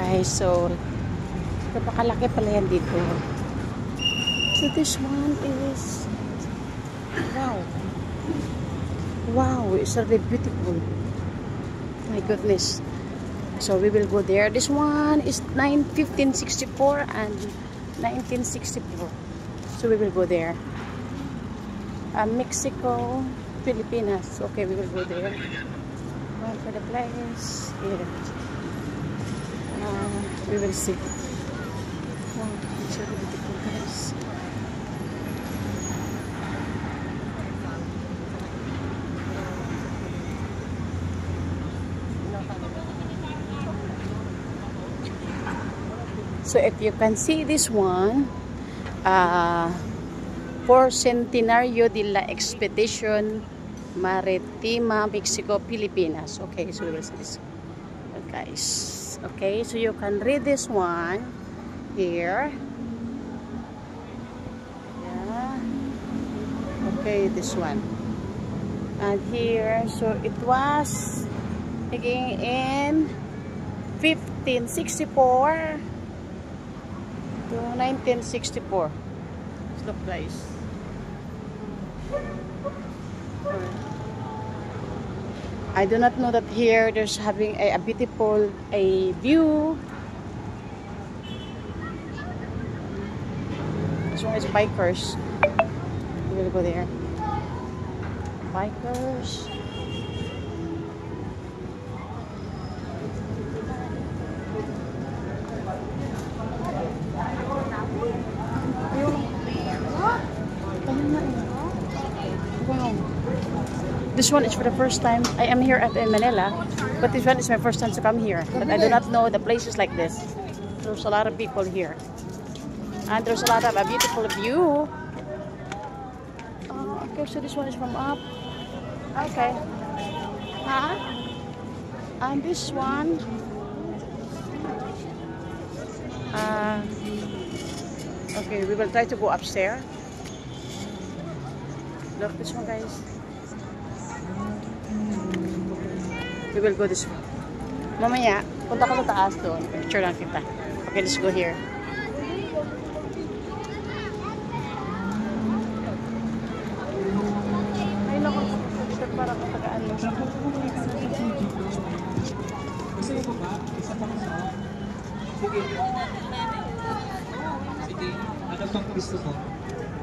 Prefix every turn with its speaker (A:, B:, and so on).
A: Guys, so napakalaki pala yan dito. So this one is wow, it's really beautiful. My goodness. So we will go there. This one is 1564 and 1964. So we will go there. Mexico, Filipinas. Okay, we will go there. Going for the place. Yeah. We will see. Wow, it's really beautiful, guys. So if you can see this one, for Centenario de la Expedition Maritima, Mexico, Pilipinas. Okay, so we will see this, guys. Okay, so you can read this one here. Yeah. Okay, this one. And here, so it was again in 1564 to 1964. Look, guys. I do not know that here there's having a beautiful view. This one is bikers. We will go there. Bikers. Wow. This one is for the first time. I am here in Manila, but this one is my first time to come here. But I do not know the places like this. There's a lot of people here. And there's a lot of a beautiful view. Okay, so this one is from up. Okay. Huh? And this one. Okay, we will try to go upstairs. Look, this one, guys. We will go this way. Mamaya, punta ko sa taas doon. Picture lang kita. Okay, let's go here. Ay, naku. Para katagaan mo siya.
B: Gusto mo ba? Isa pa ka. Sige. Sige. Ano pang gusto mo?